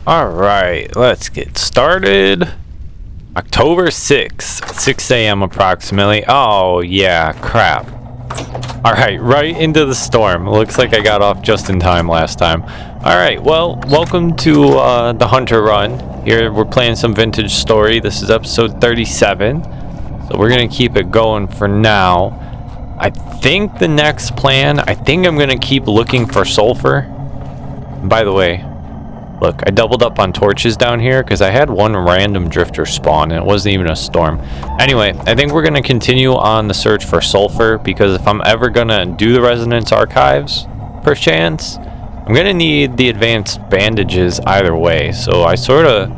Alright, let's get started. October 6th, 6 a.m. approximately. Oh, yeah, crap. Alright, right into the storm. Looks like I got off just in time last time. Alright, well, welcome to the Hunter Run. Here we're playing some vintage story. This is episode 37. So we're going to keep it going for now. I think the next plan, I think I'm going to keep looking for sulfur. By the way, look, I doubled up on torches down here because I had one random drifter spawn and it wasn't even a storm. Anyway, I think we're going to continue on the search for sulfur because if I'm ever going to do the Resonance Archives, perchance, I'm going to need the advanced bandages either way. So I sort of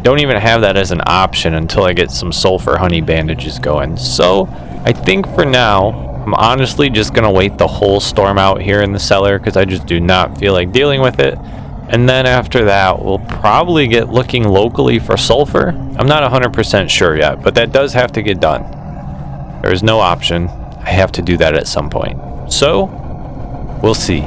don't even have that as an option until I get some sulfur honey bandages going. So I think for now, I'm honestly just going to wait the whole storm out here in the cellar because I just do not feel like dealing with it. And then after that, we'll probably get looking locally for sulfur. I'm not 100% sure yet, but that does have to get done. There's no option. I have to do that at some point. So, we'll see.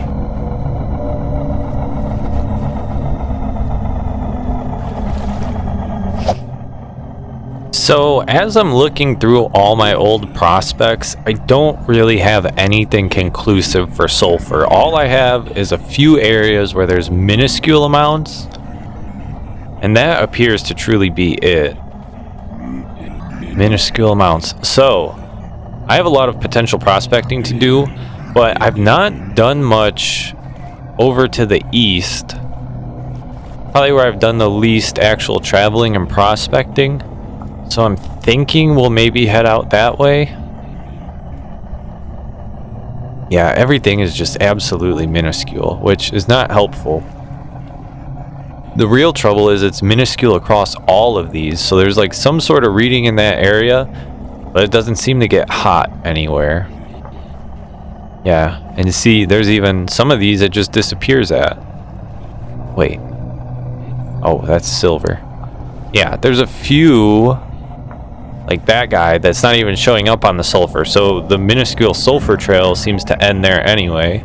So, as I'm looking through all my old prospects, I don't really have anything conclusive for sulfur. All I have is a few areas where there's minuscule amounts, and that appears to truly be it. Minuscule amounts. So, I have a lot of potential prospecting to do, but I've not done much over to the east. Probably where I've done the least actual traveling and prospecting. So I'm thinking we'll maybe head out that way. Yeah, everything is just absolutely minuscule, which is not helpful. The real trouble is it's minuscule across all of these, so there's like some sort of reading in that area, but it doesn't seem to get hot anywhere. Yeah, and see, there's even some of these it just disappears at. Wait. Oh, that's silver. Yeah, there's a few like that guy that's not even showing up on the sulfur, so the minuscule sulfur trail seems to end there anyway.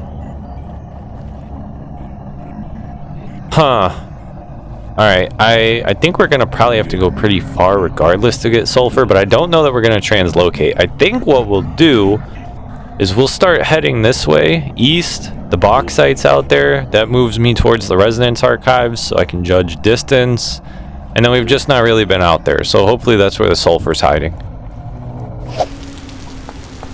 Alright, I think we're gonna probably have to go pretty far regardless to get sulfur, but I don't know that we're gonna translocate. I think what we'll do is we'll start heading this way, east. The bauxite's out there. That moves me towards the Resonance Archives so I can judge distance. And then we've just not really been out there, so hopefully that's where the sulfur's hiding.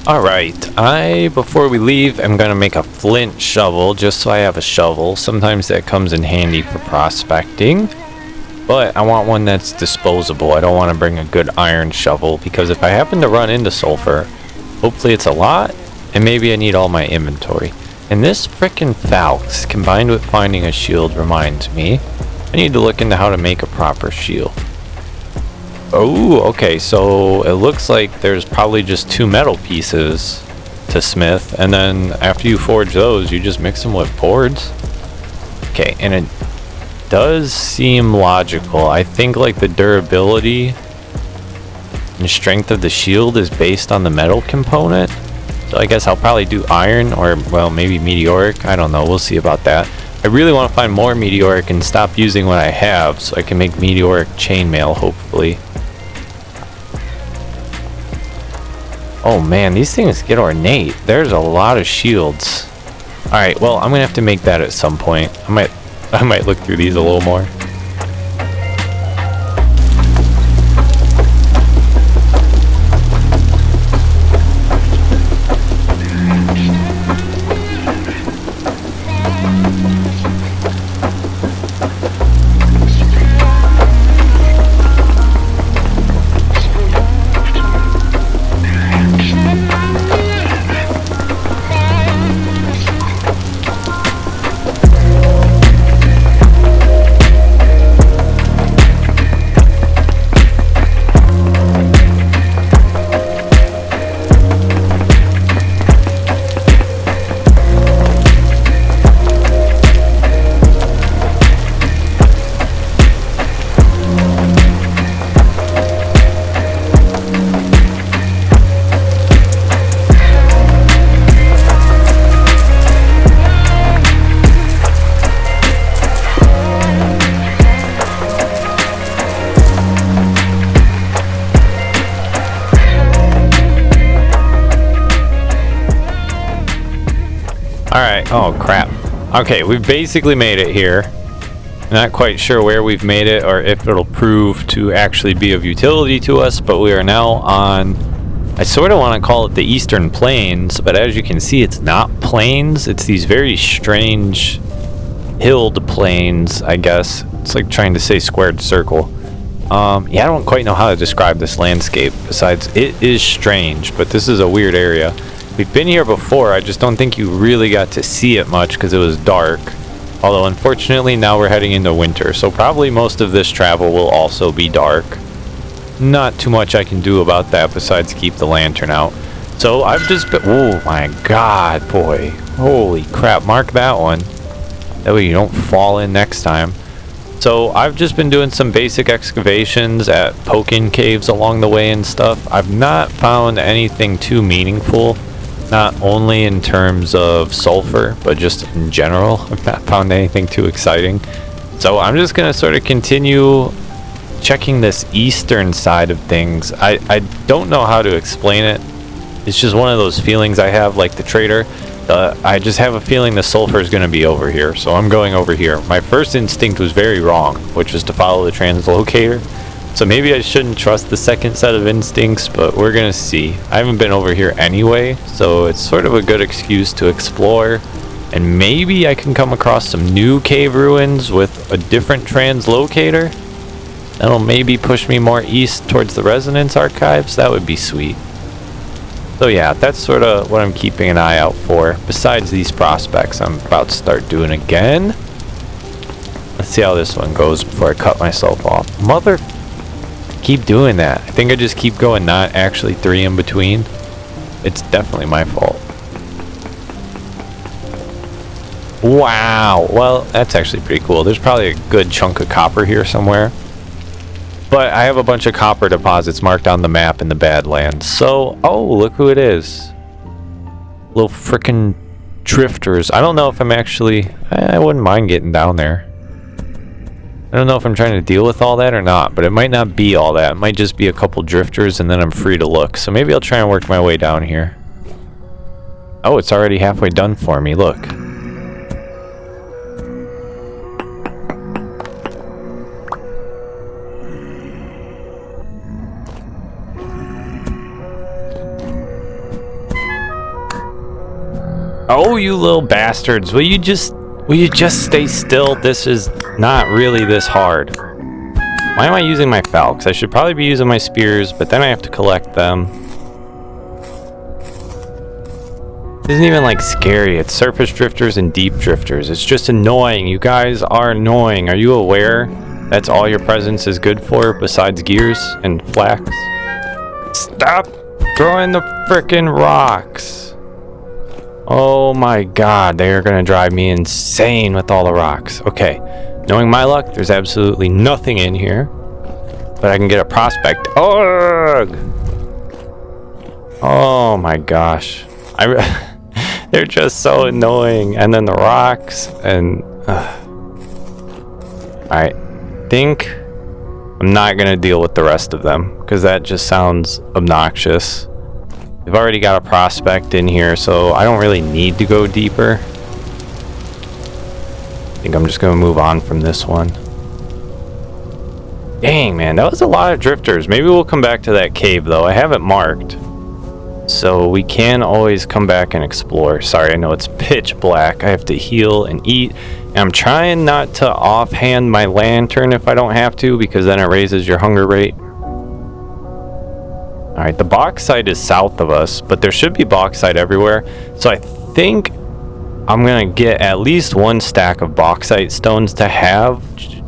Alright, before we leave, I'm going to make a flint shovel, just so I have a shovel. Sometimes that comes in handy for prospecting. But I want one that's disposable. I don't want to bring a good iron shovel, because if I happen to run into sulfur, hopefully it's a lot, and maybe I need all my inventory. And this frickin' Voxel, combined with finding a shield, reminds me I need to look into how to make a proper shield. Oh, okay, so it looks like there's probably just 2 metal pieces to smith, and then after you forge those, you just mix them with boards. Okay, and it does seem logical. I think like the durability and strength of the shield is based on the metal component. So I guess I'll probably do iron, or well, maybe meteoric. I don't know, we'll see about that. I really want to find more meteoric and stop using what I have so I can make meteoric chainmail, hopefully. Oh man, these things get ornate. There's a lot of shields. Alright, well, I'm going to have to make that at some point. I might look through these a little more. Alright, oh crap. Okay, we've basically made it here. Not quite sure where we've made it or if it'll prove to actually be of utility to us, but we are now on, I sort of want to call it the Eastern Plains, but as you can see, it's not plains. It's these very strange hilled plains, I guess. It's like trying to say squared circle. Yeah, I don't quite know how to describe this landscape, besides it is strange, but this is a weird area. We've been here before, I just don't think you really got to see it much because it was dark. Although unfortunately now we're heading into winter, so probably most of this travel will also be dark. Not too much I can do about that besides keep the lantern out. So I've just been, oh my god, boy. Holy crap, mark that one. That way you don't fall in next time. So I've just been doing some basic excavations at poking caves along the way and stuff. I've not found anything too meaningful. Not only in terms of sulfur, but just in general. I've not found anything too exciting. So I'm just going to sort of continue checking this eastern side of things. I don't know how to explain it. It's just one of those feelings I have, like the trader. I just have a feeling the sulfur is going to be over here. So I'm going over here. My first instinct was very wrong, which was to follow the translocator. So maybe I shouldn't trust the second set of instincts, but we're gonna see. I haven't been over here anyway, so it's sort of a good excuse to explore. And maybe I can come across some new cave ruins with a different translocator. That'll maybe push me more east towards the Resonance Archives. That would be sweet. So yeah, that's sort of what I'm keeping an eye out for. Besides these prospects I'm about to start doing again. Let's see how this one goes before I cut myself off. Mother... Keep doing that. I think I just keep going, not actually 3 in between. It's definitely my fault. Wow. Well, that's actually pretty cool. There's probably a good chunk of copper here somewhere. But I have a bunch of copper deposits marked on the map in the Badlands. So, oh, look who it is. Little frickin' drifters. I don't know if I'm actually... I wouldn't mind getting down there. I don't know if I'm trying to deal with all that or not, but it might not be all that. It might just be a couple drifters and then I'm free to look. So maybe I'll try and work my way down here. Oh, it's already halfway done for me. Look. Oh, you little bastards. Will you just stay still? This is not really this hard. Why am I using my falcons? I should probably be using my spears, but then I have to collect them. It isn't even like scary. It's surface drifters and deep drifters. It's just annoying. You guys are annoying. Are you aware that's all your presence is good for besides gears and flax? Stop throwing the frickin' rocks. Oh my god, they are gonna drive me insane with all the rocks. Okay, knowing my luck, there's absolutely nothing in here. But I can get a prospect. Ugh! Oh my gosh. They're just so annoying. And then the rocks and... Alright, think I'm not gonna deal with the rest of them, because that just sounds obnoxious. We've already got a prospect in here, so I don't really need to go deeper. I think I'm just going to move on from this one. Dang, man, that was a lot of drifters. Maybe we'll come back to that cave, though. I have it marked. So we can always come back and explore. Sorry, I know it's pitch black. I have to heal and eat. And I'm trying not to offhand my lantern if I don't have to, because then it raises your hunger rate. Alright, the bauxite is south of us, but there should be bauxite everywhere. So I think I'm going to get at least 1 stack of bauxite stones to have,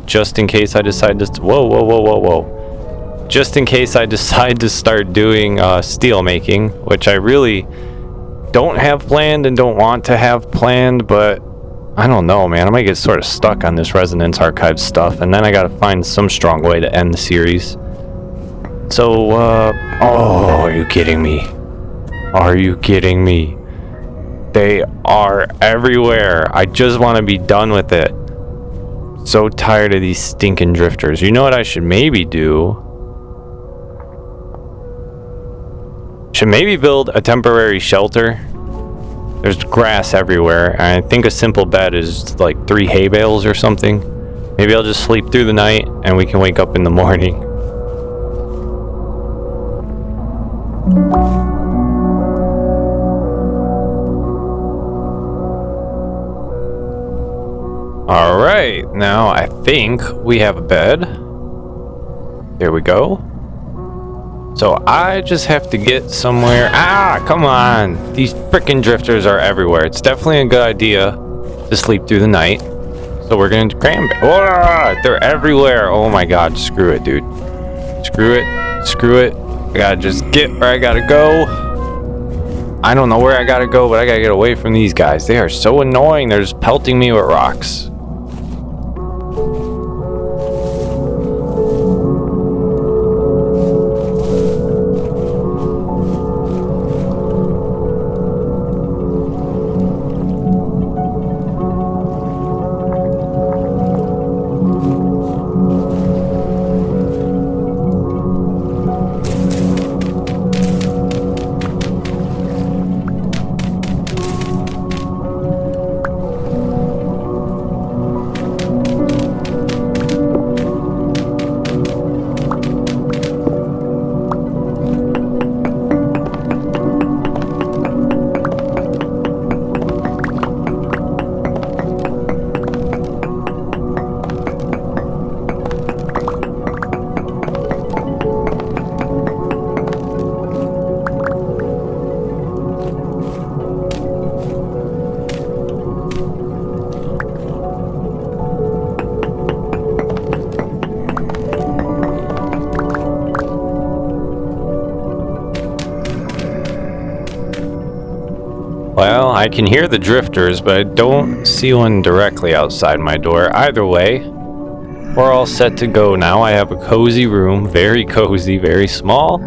just in case I decide to... Whoa. Just in case I decide to start doing steel making, which I really don't have planned and don't want to have planned, but I don't know, man. I might get sort of stuck on this Resonance Archive stuff, and then I got to find some strong way to end the series. So, oh, are you kidding me? Are you kidding me? They are everywhere. I just want to be done with it. So tired of these stinking drifters. You know what I should maybe do? Should maybe build a temporary shelter There's grass everywhere. I think a simple bed is like 3 hay bales or something. Maybe I'll just sleep through the night and we can wake up in the morning. Alright, now I think we have a bed. There we go. So I just have to get somewhere. Ah, come on. These frickin' drifters are everywhere. It's definitely a good idea to sleep through the night. So we're gonna cram. Oh, they're everywhere. Oh my god, screw it, dude. Screw it. Screw it. I gotta just get where I gotta go. I don't know where I gotta go, but I gotta get away from these guys. They are so annoying. They're just pelting me with rocks. Well, I can hear the drifters, but I don't see one directly outside my door. Either way, we're all set to go now. I have a cozy room, very cozy, very small.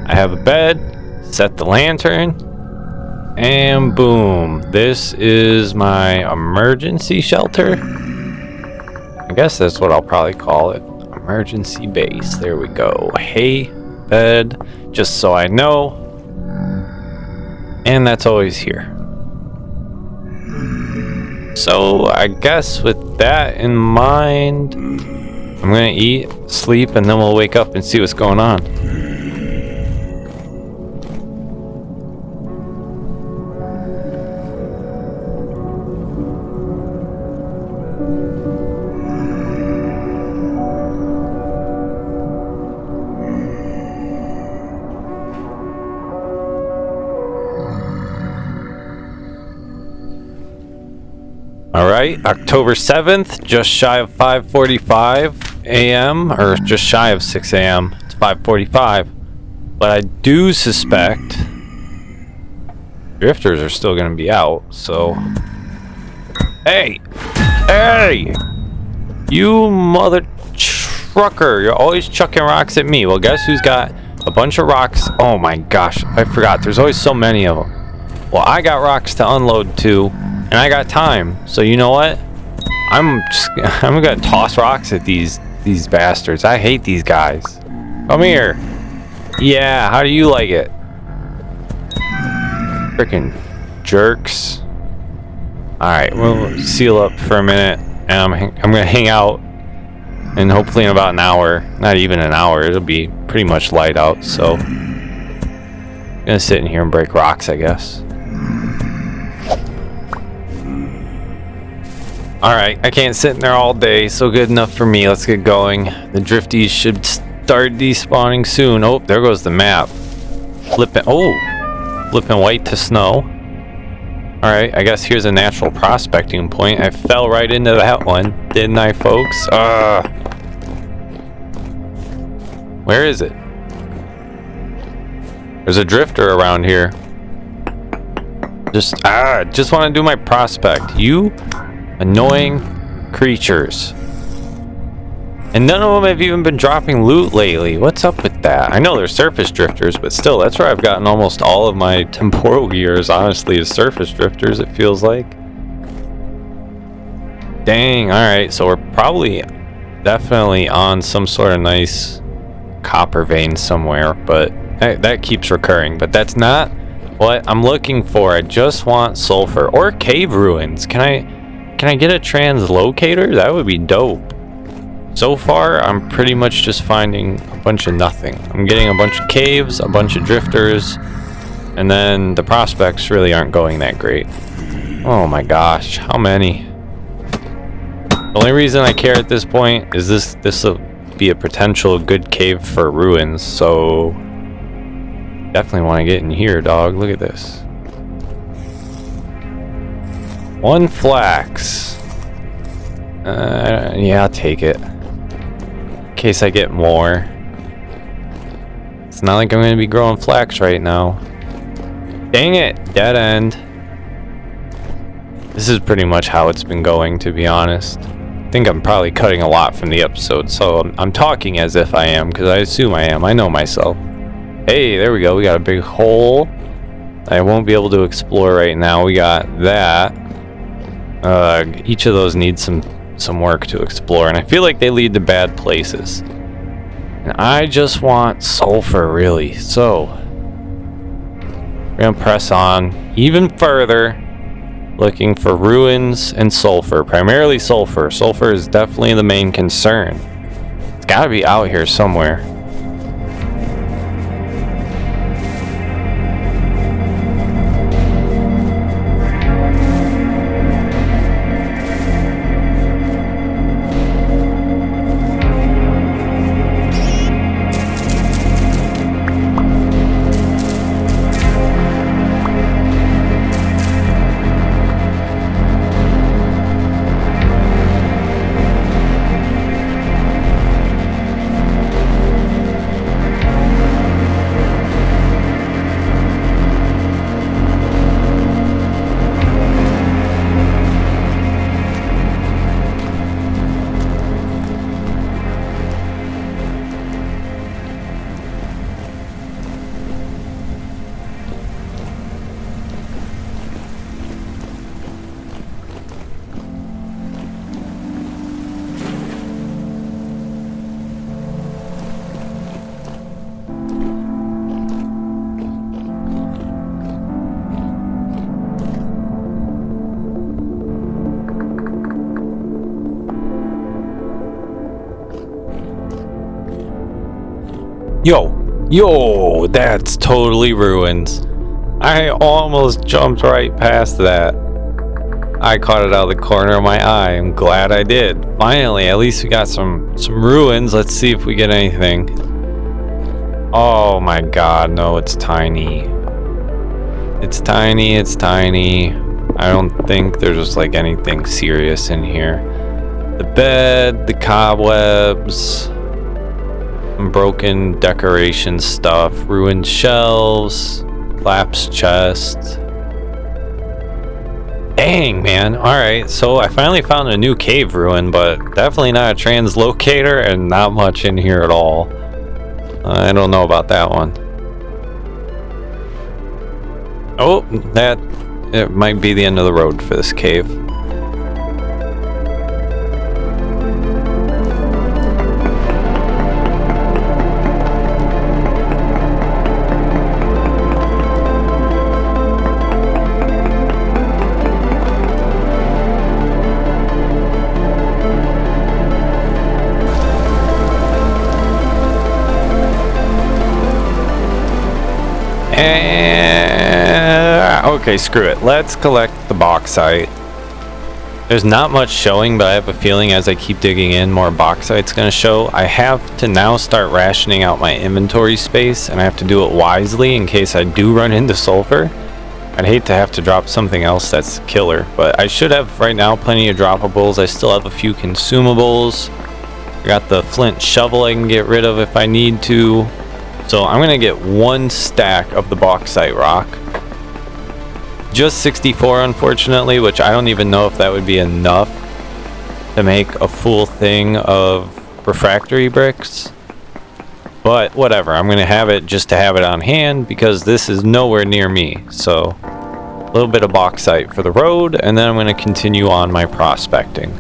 I have a bed, set the lantern, and boom. This is my emergency shelter. I guess that's what I'll probably call it. Emergency base. There we go. Hay, bed, just so I know. And that's always here. So I guess with that in mind, I'm gonna eat, sleep, and then we'll wake up and see what's going on. Alright, October 7th, just shy of 5:45 a.m. or just shy of 6 a.m. It's 5:45. But I do suspect drifters are still going to be out, so... Hey! Hey! You mother trucker! You're always chucking rocks at me. Well, guess who's got a bunch of rocks? Oh my gosh, I forgot. There's always so many of them. Well, I got rocks to unload too. And I got time, so you know what? I'm gonna toss rocks at these bastards. I hate these guys. Come here. Yeah, how do you like it? Freaking jerks. Alright, we'll seal up for a minute, and I'm gonna hang out, and hopefully in about an hour, not even an hour, it'll be pretty much light out, so I'm gonna sit in here and break rocks, I guess. Alright, I can't sit in there all day, so good enough for me. Let's get going. The drifties should start despawning soon. Oh, there goes the map. Flipping white to snow. Alright, I guess here's a natural prospecting point. I fell right into that one, didn't I, folks? Where is it? There's a drifter around here. Just want to do my prospect. You annoying creatures. And none of them have even been dropping loot lately. What's up with that? I know they're surface drifters, but still, that's where I've gotten almost all of my temporal gears, honestly, is surface drifters, it feels like. Dang, alright, so we're probably definitely on some sort of nice copper vein somewhere, but that keeps recurring. But that's not What I'm looking for, I just want sulfur or cave ruins. Can I get a translocator? That would be dope. So far, I'm pretty much just finding a bunch of nothing. I'm getting a bunch of caves, a bunch of drifters, and then the prospects really aren't going that great. Oh my gosh, how many? The only reason I care at this point is this will be a potential good cave for ruins, so definitely want to get in here, dog. Look at this. 1 flax. Yeah, I'll take it. In case I get more. It's not like I'm going to be growing flax right now. Dang it! Dead end. This is pretty much how it's been going, to be honest. I think I'm probably cutting a lot from the episode, so I'm talking as if I am, because I assume I am. I know myself. Hey, there we go. We got a big hole I won't be able to explore right now. We got that. Each of those needs some work to explore, and I feel like they lead to bad places. And I just want sulfur, really. So we're gonna press on even further, looking for ruins and sulfur. Primarily sulfur. Sulfur is definitely the main concern. It's gotta be out here somewhere. Yo, that's totally ruins. I almost jumped right past that. I caught it out of the corner of my eye. I'm glad I did. Finally, at least we got some ruins. Let's see if we get anything. Oh my god, no, it's tiny. It's tiny, it's tiny. I don't think there's just like anything serious in here. The bed, the cobwebs, some broken decoration stuff, ruined shelves, collapsed chest. Dang, man. Alright, so I finally found a new cave ruin, but definitely not a translocator and not much in here at all. I don't know about that one. Oh, it might be the end of the road for this cave. Okay, screw it. Let's collect the bauxite. There's not much showing, but I have a feeling as I keep digging in, more bauxite's going to show. I have to now start rationing out my inventory space, and I have to do it wisely in case I do run into sulfur. I'd hate to have to drop something else that's killer, but I should have right now plenty of droppables. I still have a few consumables. I got the flint shovel I can get rid of if I need to. So I'm going to get 1 stack of the bauxite rock. Just 64, unfortunately, which I don't even know if that would be enough to make a full thing of refractory bricks. But whatever, I'm going to have it just to have it on hand because this is nowhere near me. So a little bit of bauxite for the road, and then I'm going to continue on my prospecting.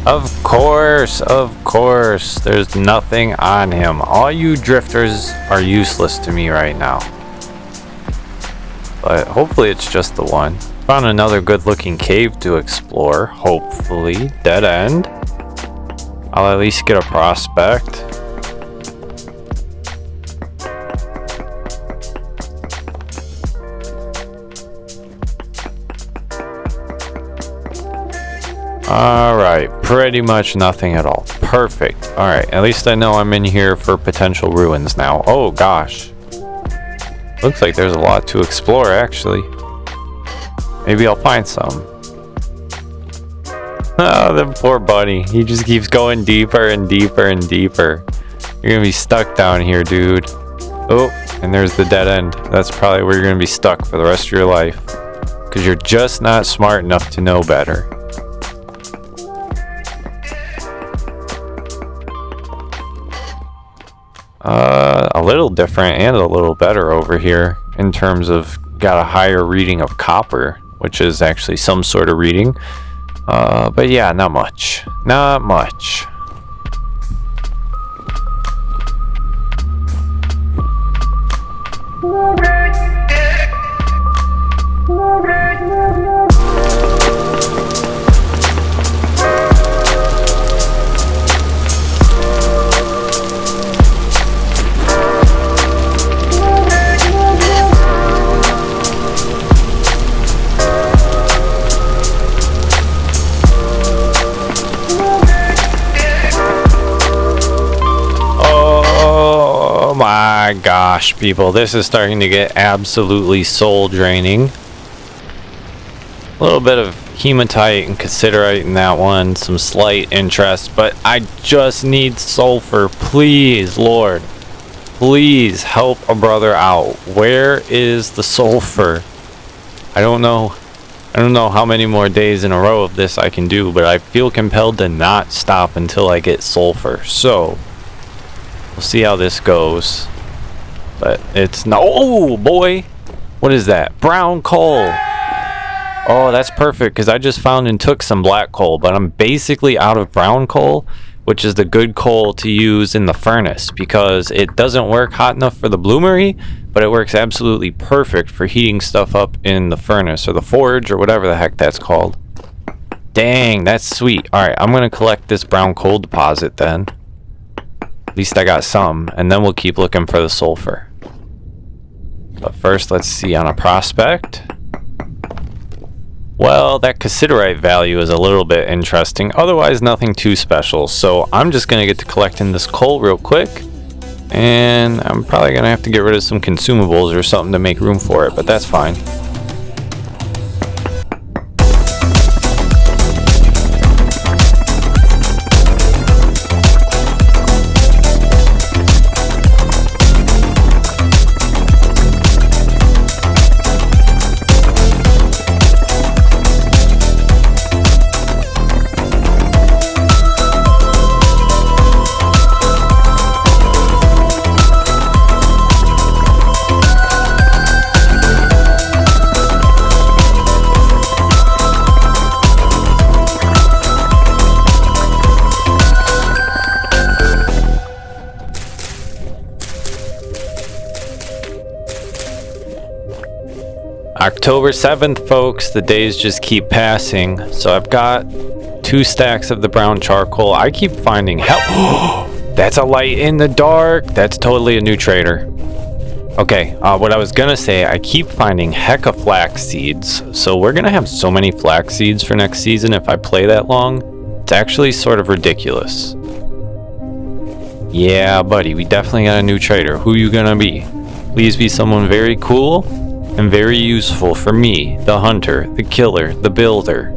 Of course, there's nothing on him. All you drifters are useless to me right now. But hopefully it's just the one. Found another good looking cave to explore, hopefully. Dead end. I'll at least get a prospect. Alright, pretty much nothing at all. Perfect. Alright, at least I know I'm in here for potential ruins now. Oh gosh. Looks like there's a lot to explore actually. Maybe I'll find some. Oh, the poor bunny. He just keeps going deeper and deeper and deeper. You're gonna be stuck down here, dude. Oh, and there's the dead end. That's probably where you're gonna be stuck for the rest of your life. Because you're just not smart enough to know better. A little different and a little better over here in terms of got a higher reading of copper, which is actually some sort of reading. But yeah, not much. Not much. My gosh, people, this is starting to get absolutely soul draining. A little bit of hematite and cassiterite in that one, some slight interest, but I just need sulfur. Please, Lord, please help a brother out. Where is the sulfur? I don't know how many more days in a row of this I can do, but I feel compelled to not stop until I get sulfur. So we'll see how this goes. But it's not. Oh boy, what is that? Brown coal. Oh, that's perfect because I just found and took some black coal, but I'm basically out of brown coal, which is the good coal to use in the furnace because it doesn't work hot enough for the bloomery, but it works absolutely perfect for heating stuff up in the furnace or the forge or whatever the heck that's called. Dang, that's sweet. All right, I'm gonna collect this brown coal deposit then. At least I got some, and then we'll keep looking for the sulfur. But first, let's see on a prospect. Well, that cassiterite value is a little bit interesting. Otherwise, nothing too special. So I'm just going to get to collecting this coal real quick. And I'm probably going to have to get rid of some consumables or something to make room for it, but that's fine. October 7th, folks. The days just keep passing. So I've got 2 stacks of the brown charcoal. I keep finding help. That's a light in the dark. That's totally a new trader. Okay, what I was gonna say, I keep finding hecka flax seeds. So we're gonna have so many flax seeds for next season if I play that long. It's actually sort of ridiculous. Yeah, buddy, we definitely got a new trader. Who you gonna be? Please be someone very cool and very useful for me, the hunter, the killer, the builder.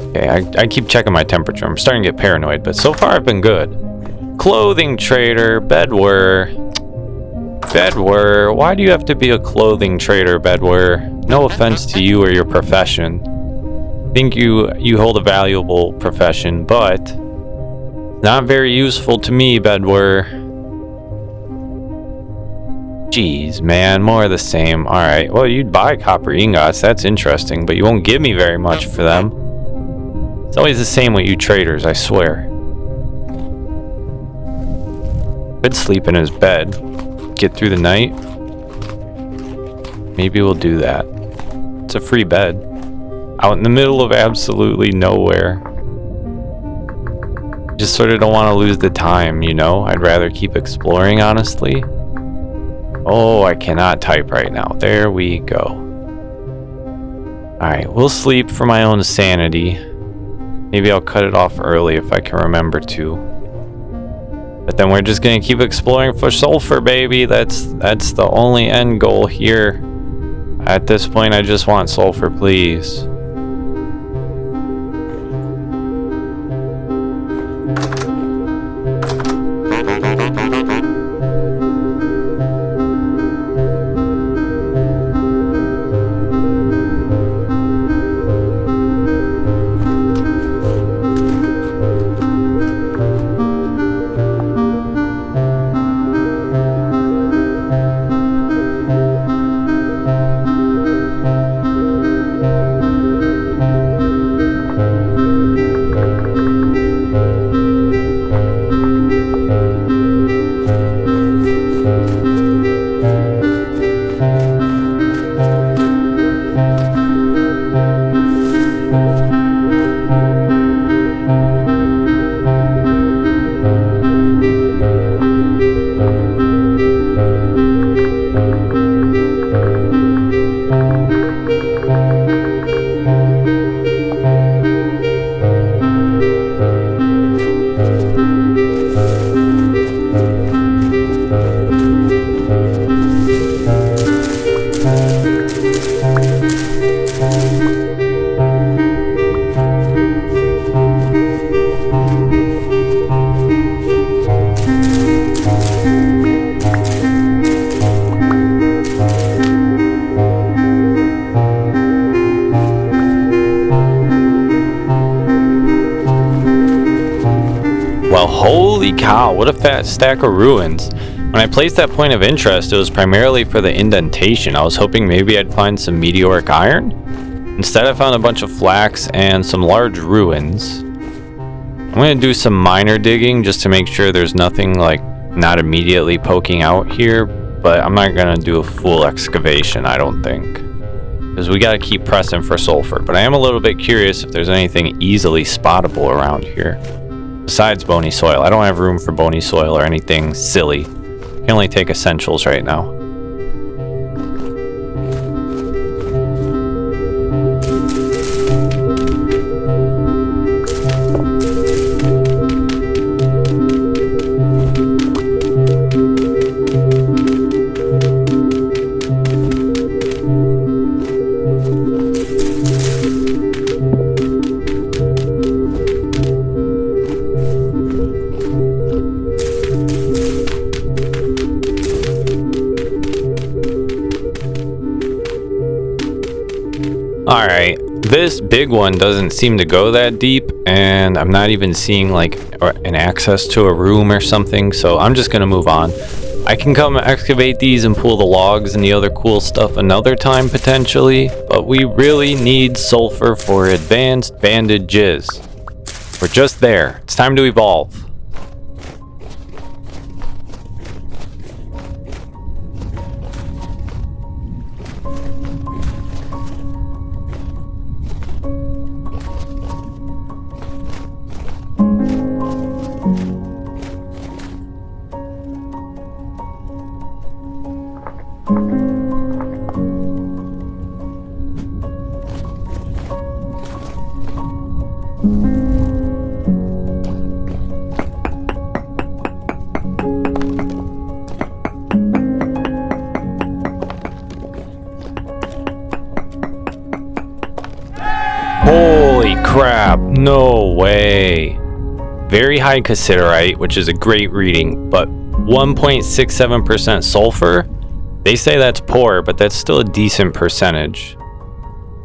Okay, I keep checking my temperature. I'm starting to get paranoid, but so far I've been good. Clothing trader, Bedwer. Bedwer, why do you have to be a clothing trader, Bedwer? No offense to you or your profession. I think you hold a valuable profession, but not very useful to me, Bedwer. Jeez, man, more of the same. Alright, well, you'd buy copper ingots. That's interesting, but you won't give me very much for them. It's always the same with you traders, I swear. Could sleep in his bed. Get through the night. Maybe we'll do that. It's a free bed. Out in the middle of absolutely nowhere. Just sort of don't want to lose the time, you know? I'd rather keep exploring, honestly. Oh, I cannot type right now. There we go. Alright, we'll sleep for my own sanity. Maybe I'll cut it off early if I can remember to. But then we're just gonna keep exploring for sulfur, baby. That's the only end goal here. At this point, I just want sulfur, please. Well, holy cow, what a fat stack of ruins. When I placed that point of interest, it was primarily for the indentation. I was hoping maybe I'd find some meteoric iron. Instead, I found a bunch of flax and some large ruins. I'm going to do some minor digging just to make sure there's nothing like not immediately poking out here, but I'm not going to do a full excavation, I don't think. Because we got to keep pressing for sulfur, but I am a little bit curious if there's anything easily spottable around here. Besides bony soil. I don't have room for bony soil or anything silly. I can only take essentials right now. Alright, this big one doesn't seem to go that deep, and I'm not even seeing like an access to a room or something, so I'm just gonna move on. I can come excavate these and pull the logs and the other cool stuff another time potentially, but we really need sulfur for advanced bandages. We're just there. It's time to evolve. Holy crap, no way. Very high cassiterite, which is a great reading, but 1.67% sulfur? They say that's poor, but that's still a decent percentage.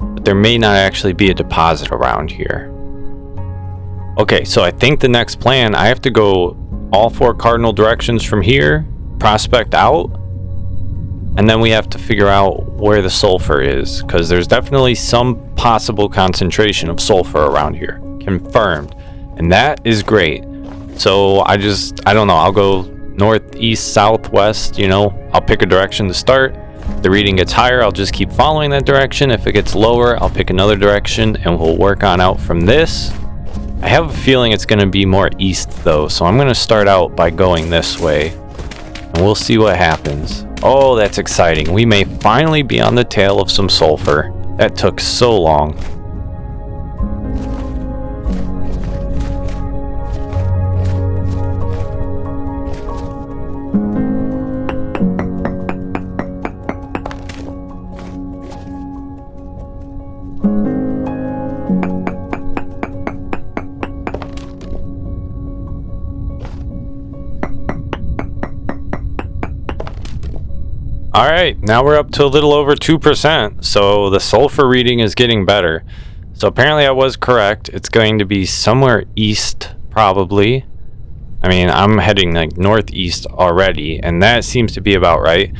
But there may not actually be a deposit around here. Okay, so I think the next plan, I have to go all 4 cardinal directions from here, prospect out, and then we have to figure out where the sulfur is, because there's definitely some possible concentration of sulfur around here. confirmed, and that is great. So I don't know, I'll go northeast, southwest, you know, I'll pick a direction to start. If the reading gets higher, I'll just keep following that direction. If it gets lower, I'll pick another direction and we'll work on out from this. I have a feeling it's going to be more east though, so I'm going to start out by going this way and we'll see what happens. Oh, that's exciting. We may finally be on the tail of some sulfur. That took so long. Alright, now we're up to a little over 2%, so the sulfur reading is getting better. So apparently I was correct. It's going to be somewhere east, probably. I mean, I'm heading like northeast already, and that seems to be about right.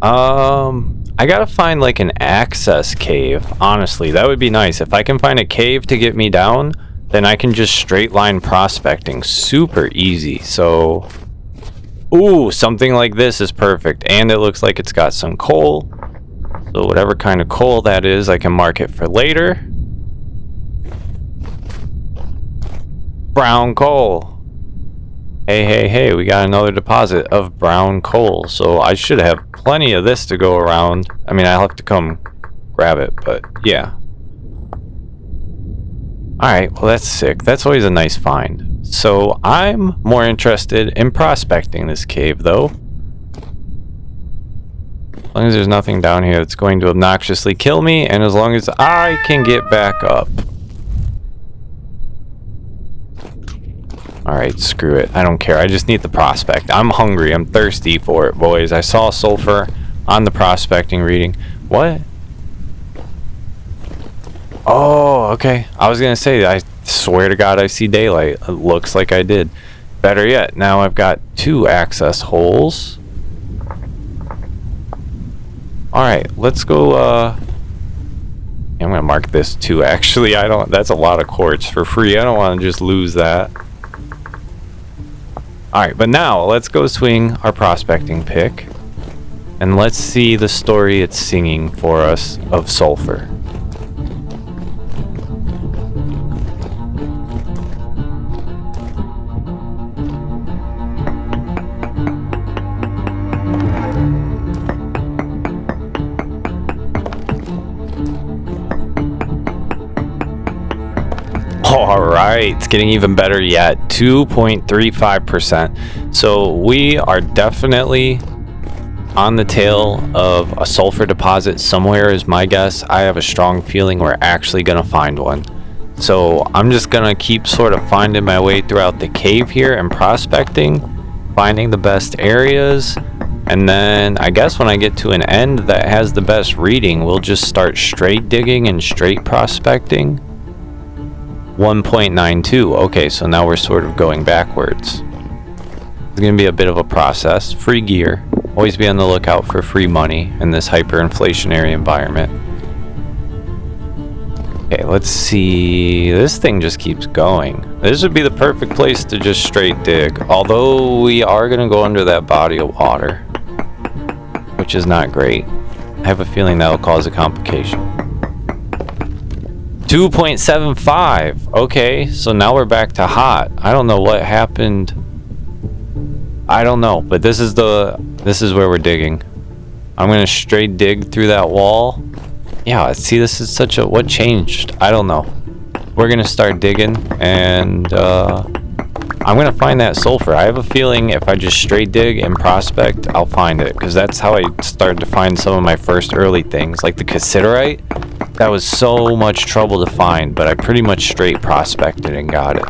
I gotta find like an access cave, honestly. That would be nice. If I can find a cave to get me down, then I can just straight line prospecting super easy. So... ooh, something like this is perfect, and it looks like it's got some coal. So whatever kind of coal that is, I can mark it for later. Brown coal. Hey, we got another deposit of brown coal. So I should have plenty of this to go around. I mean, I'll have to come grab it, but yeah. Alright, well that's sick. That's always a nice find. So I'm more interested in prospecting this cave though. As long as there's nothing down here that's going to obnoxiously kill me, and as long as I can get back up. Alright, screw it. I don't care. I just need the prospect. I'm hungry. I'm thirsty for it, boys. I saw sulfur on the prospecting reading. What? Oh, okay. I was gonna say, I swear to God I see daylight. It looks like I did. Better yet, now I've got 2 access holes. Alright, let's go, I'm gonna mark this too, actually. That's a lot of quartz for free. I don't want to just lose that. Alright, but now, let's go swing our prospecting pick. And let's see the story it's singing for us of sulfur. Alright, it's getting even better yet. 2.35%. So we are definitely on the tail of a sulfur deposit somewhere is my guess. I have a strong feeling we're actually going to find one. So I'm just going to keep sort of finding my way throughout the cave here and prospecting, finding the best areas. And then I guess when I get to an end that has the best reading, we'll just start straight digging and straight prospecting. 1.92. Okay, so now we're sort of going backwards. It's going to be a bit of a process. Free gear. Always be on the lookout for free money in this hyperinflationary environment. Okay, let's see. This thing just keeps going. This would be the perfect place to just straight dig. Although we are going to go under that body of water, which is not great. I have a feeling that will cause a complication. 2.75. Okay, so now we're back to hot. I don't know what happened. I don't know, but this is where we're digging. I'm gonna straight dig through that wall. Yeah, see, this is such a, what changed? I don't know. We're gonna start digging, and I'm gonna find that sulfur. I have a feeling if I just straight dig and prospect, I'll find it, because that's how I started to find some of my first early things, like the cassiterite. That was so much trouble to find, but I pretty much straight prospected and got it.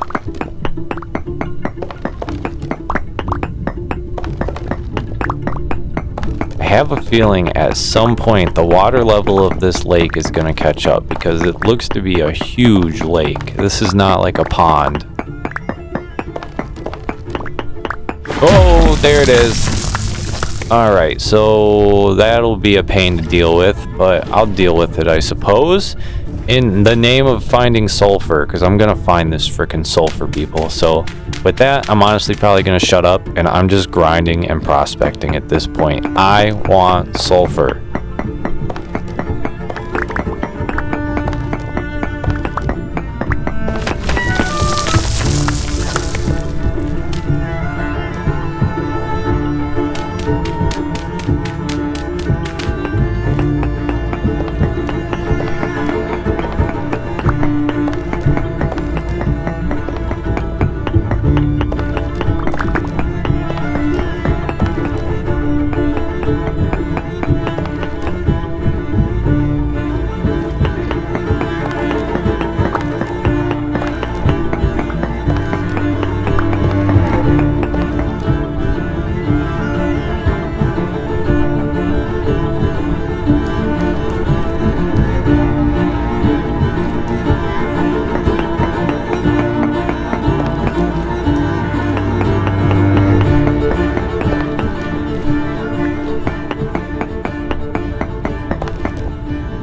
I have a feeling at some point the water level of this lake is going to catch up, because it looks to be a huge lake. This is not like a pond. Oh, there it is. Alright, so that'll be a pain to deal with, but I'll deal with it, I suppose. in the name of finding sulfur, because I'm gonna find this freaking sulfur, people. So with that, I'm honestly probably gonna shut up, and I'm just grinding and prospecting at this point. I want sulfur.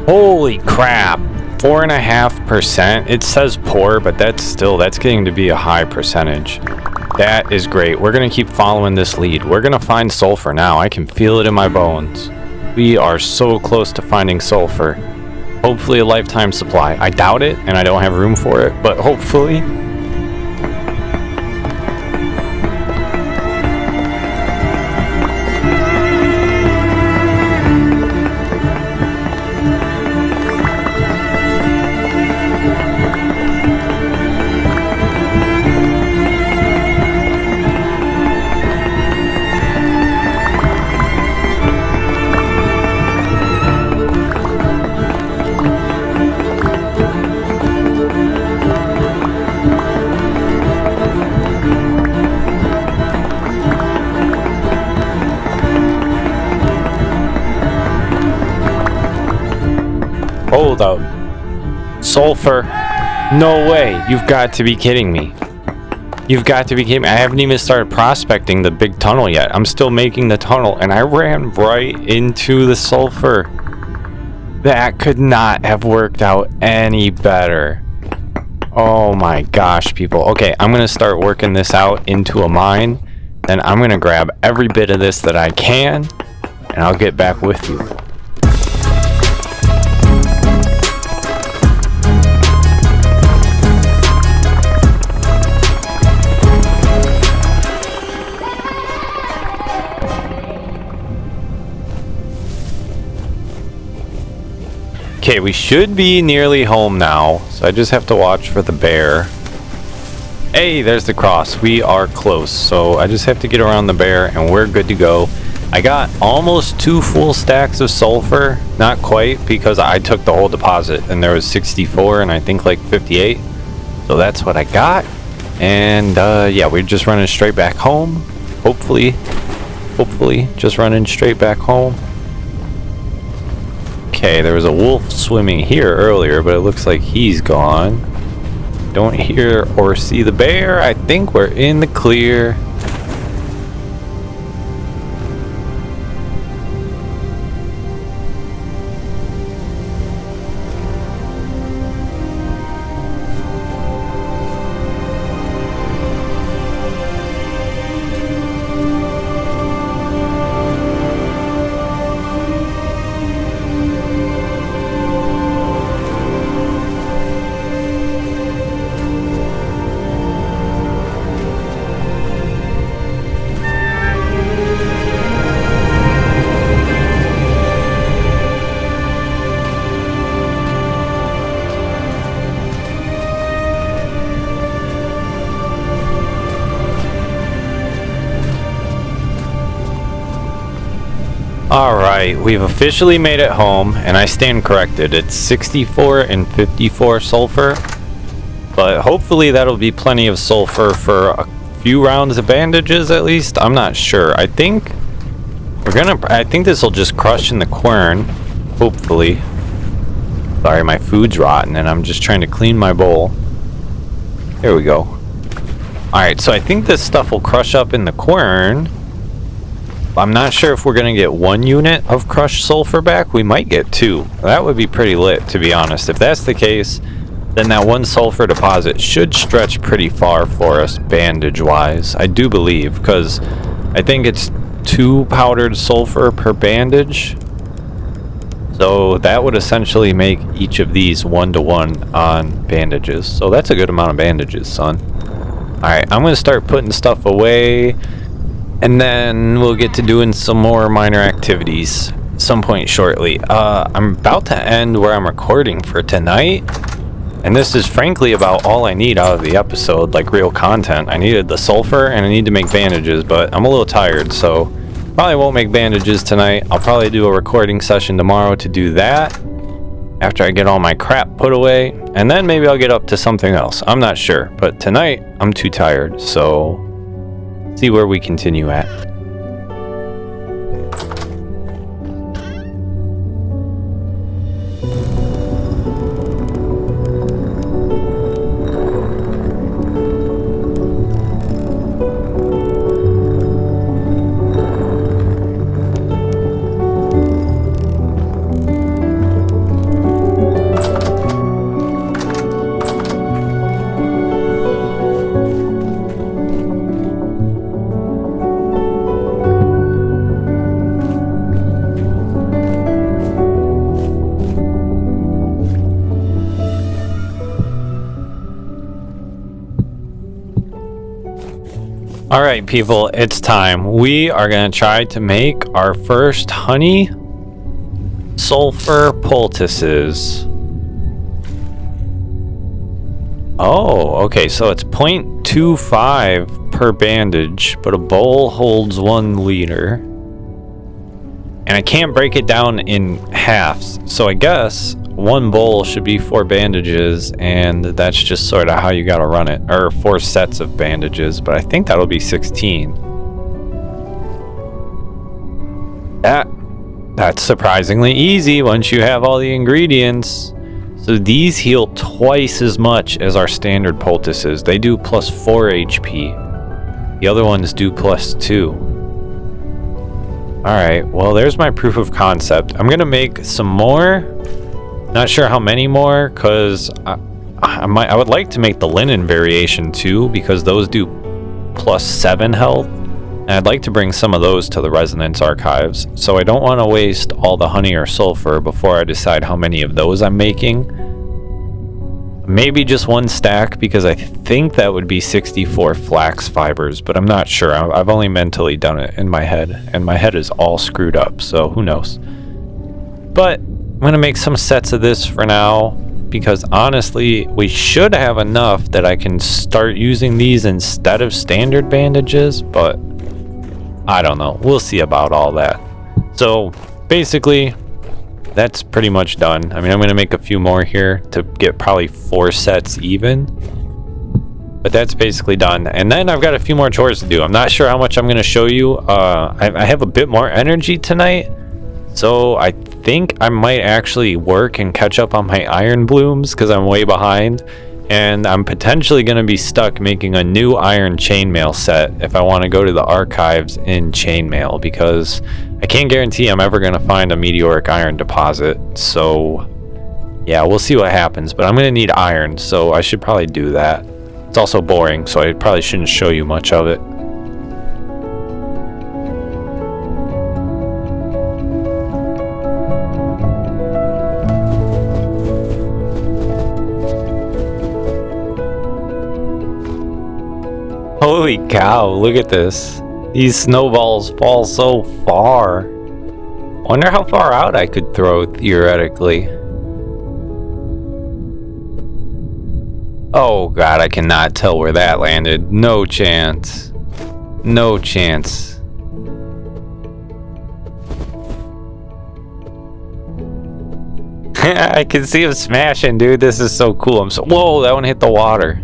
Holy crap, 4.5%. It says poor, but that's getting to be a high percentage. That is great. We're gonna keep following this lead. We're gonna find sulfur now. I can feel it in my bones. We are so close to finding sulfur. Hopefully a lifetime supply. I doubt it, and I don't have room for it, but hopefully. Hold up. Sulfur. No way. You've got to be kidding me. You've got to be kidding me. I haven't even started prospecting the big tunnel yet. I'm still making the tunnel, and I ran right into the sulfur. That could not have worked out any better. Oh my gosh, people. Okay, I'm going to start working this out into a mine. Then I'm going to grab every bit of this that I can, and I'll get back with you. Okay, we should be nearly home now, so I just have to watch for the bear. Hey, there's the cross. We are close, so I just have to get around the bear and we're good to go. I got almost 2 full stacks of sulfur. Not quite, because I took the whole deposit and there was 64 and I think like 58. So that's what I got. And yeah, we're just running straight back home. Hopefully, just running straight back home. Okay, there was a wolf swimming here earlier, but it looks like he's gone. Don't hear or see the bear. I think we're in the clear. Alright, we've officially made it home, and I stand corrected. It's 64 and 54 sulfur, but hopefully that'll be plenty of sulfur for a few rounds of bandages at least. I'm not sure. I think this will just crush in the quern, hopefully. Sorry, my food's rotten and I'm just trying to clean my bowl. There we go. Alright, so I think this stuff will crush up in the quern. I'm not sure if we're going to get 1 unit of crushed sulfur back. We might get 2. That would be pretty lit, to be honest. If that's the case, then that 1 sulfur deposit should stretch pretty far for us bandage-wise. I do believe, because I think it's 2 powdered sulfur per bandage. So that would essentially make each of these 1-to-1 on bandages. So that's a good amount of bandages, son. Alright, I'm going to start putting stuff away. And then we'll get to doing some more minor activities some point shortly. I'm about to end where I'm recording for tonight. And this is frankly about all I need out of the episode, like real content. I needed the sulfur and I need to make bandages, but I'm a little tired, so probably won't make bandages tonight. I'll probably do a recording session tomorrow to do that after I get all my crap put away. And then maybe I'll get up to something else. I'm not sure, but tonight I'm too tired, so see where we continue at. Alright people, it's time. We are going to try to make our first Honey-Sulfur poultices. Oh, okay, so it's 0.25 per bandage, but a bowl holds 1 liter. And I can't break it down in halves, so I guess 1 bowl should be 4 bandages, and that's just sort of how you gotta run it. Or 4 sets of bandages, but I think that'll be 16. That's surprisingly easy once you have all the ingredients. So these heal twice as much as our standard poultices. They do plus 4 HP. The other ones do plus 2. Alright, well there's my proof of concept. I'm gonna make some more. Not sure how many more, because I would like to make the linen variation too, because those do plus 7 health. And I'd like to bring some of those to the Resonance Archives. So I don't want to waste all the honey or sulfur before I decide how many of those I'm making. Maybe just 1 stack, because I think that would be 64 flax fibers, but I'm not sure. I've only mentally done it in my head, and my head is all screwed up, so who knows. But I'm going to make some sets of this for now, because honestly, we should have enough that I can start using these instead of standard bandages, but I don't know. We'll see about all that. So basically, that's pretty much done. I mean, I'm going to make a few more here to get probably 4 sets even. But that's basically done. And then I've got a few more chores to do. I'm not sure how much I'm going to show you. I have a bit more energy tonight. So I think I might actually work and catch up on my iron blooms because I'm way behind. And I'm potentially going to be stuck making a new iron chainmail set if I want to go to the archives in chainmail, because I can't guarantee I'm ever going to find a meteoric iron deposit. So yeah, we'll see what happens, but I'm going to need iron, so I should probably do that. It's also boring, so I probably shouldn't show you much of it. Holy cow, look at this. These snowballs fall so far. Wonder how far out I could throw theoretically. Oh god, I cannot tell where that landed. No chance. No chance. I can see him smashing, dude. This is so cool. Whoa, that one hit the water.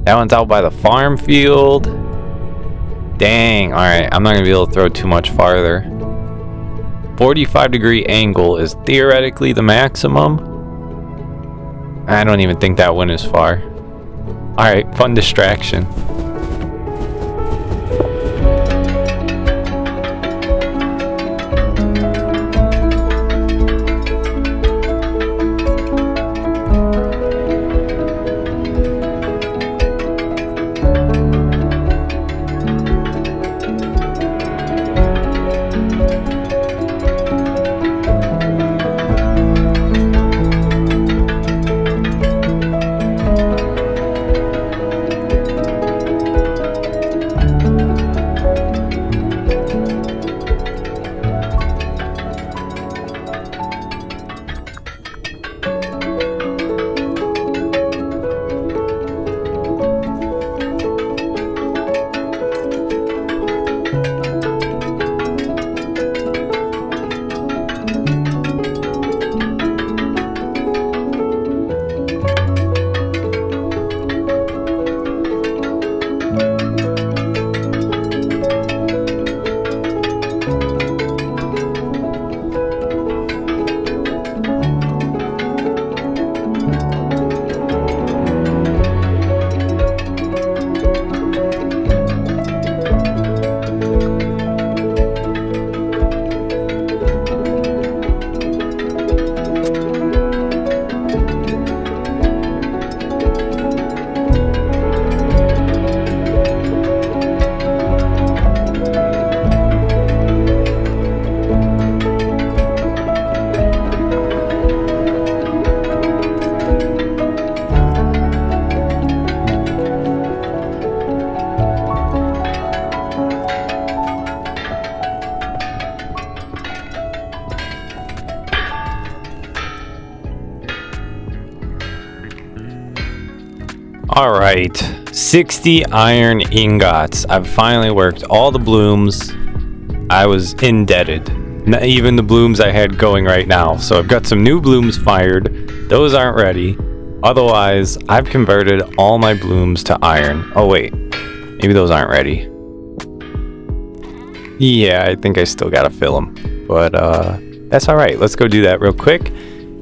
That one's out by the farm field. Dang. Alright, I'm not going to be able to throw too much farther. 45-degree angle is theoretically the maximum. I don't even think that went as far. Alright, fun distraction. All right, 60 iron ingots. I've finally worked all the blooms. I was indebted. Not even the blooms I had going right now. So I've got some new blooms fired. Those aren't ready. Otherwise, I've converted all my blooms to iron. Oh wait, maybe those aren't ready. Yeah, I think I still gotta fill them. But that's all right. Let's go do that real quick.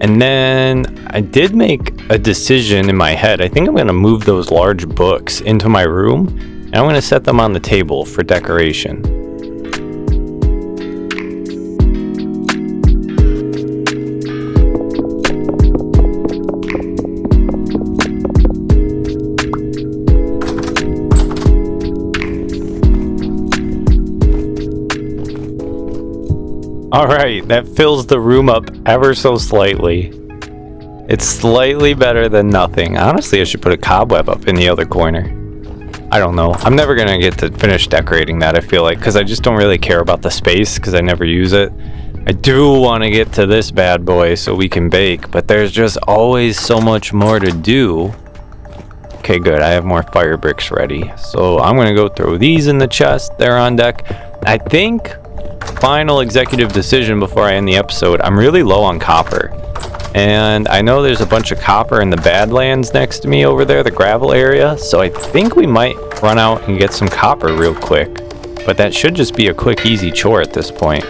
And then I did make a decision in my head. I think I'm going to move those large books into my room, and I'm going to set them on the table for decoration. Alright, that fills the room up ever so slightly. It's slightly better than nothing. Honestly, I should put a cobweb up in the other corner. I don't know. I'm never going to get to finish decorating that, I feel like, because I just don't really care about the space, because I never use it. I do want to get to this bad boy so we can bake, but there's just always so much more to do. Okay, good. I have more fire bricks ready. So I'm going to go throw these in the chest. They're on deck. I think... final executive decision before I end the episode. I'm really low on copper, and I know there's a bunch of copper in the Badlands next to me over there, the gravel area, so I think we might run out and get some copper real quick, but that should just be a quick easy chore at this point.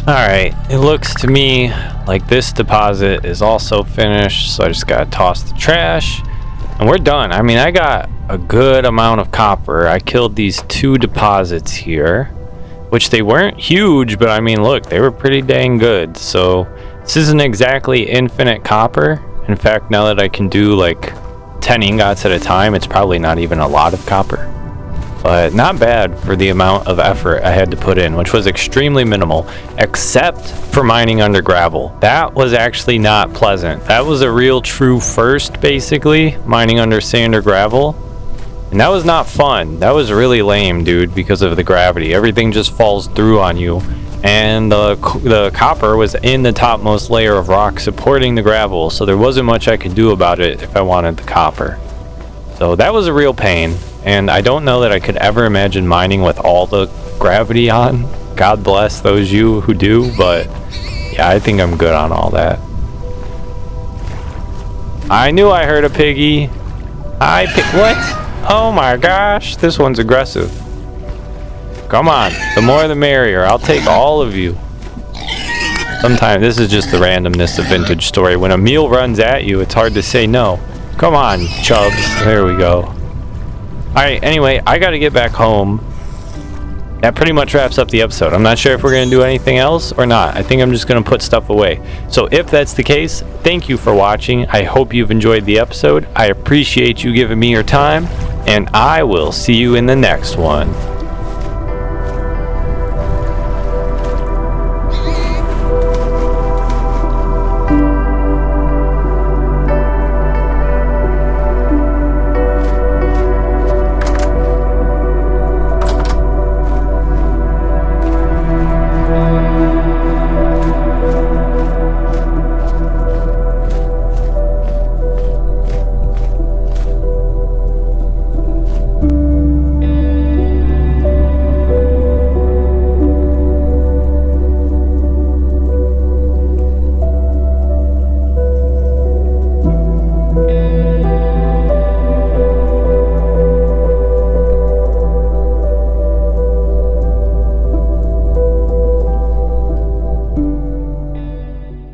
Alright, it looks to me like this deposit is also finished, so I just gotta toss the trash. And we're done. I mean, I got a good amount of copper. I killed these 2 deposits here, which they weren't huge, but I mean, look, they were pretty dang good. So this isn't exactly infinite copper. In fact, now that I can do like 10 ingots at a time, it's probably not even a lot of copper. But not bad for the amount of effort I had to put in, which was extremely minimal, except for mining under gravel. That was actually not pleasant. That was a real true first, basically, mining under sand or gravel. And that was not fun. That was really lame, dude, because of the gravity. Everything just falls through on you. And the copper was in the topmost layer of rock supporting the gravel, so there wasn't much I could do about it if I wanted the copper. So that was a real pain. And I don't know that I could ever imagine mining with all the gravity on. God bless those you who do, but yeah, I think I'm good on all that. I knew I heard a piggy. What? Oh my gosh, this one's aggressive. Come on, the more the merrier. I'll take all of you. Sometimes this is just the randomness of Vintage Story. When a meal runs at you, it's hard to say no. Come on, chubs. There we go. Alright, anyway, I gotta get back home. That pretty much wraps up the episode. I'm not sure if we're gonna do anything else or not. I think I'm just gonna put stuff away. So if that's the case, thank you for watching. I hope you've enjoyed the episode. I appreciate you giving me your time, and I will see you in the next one.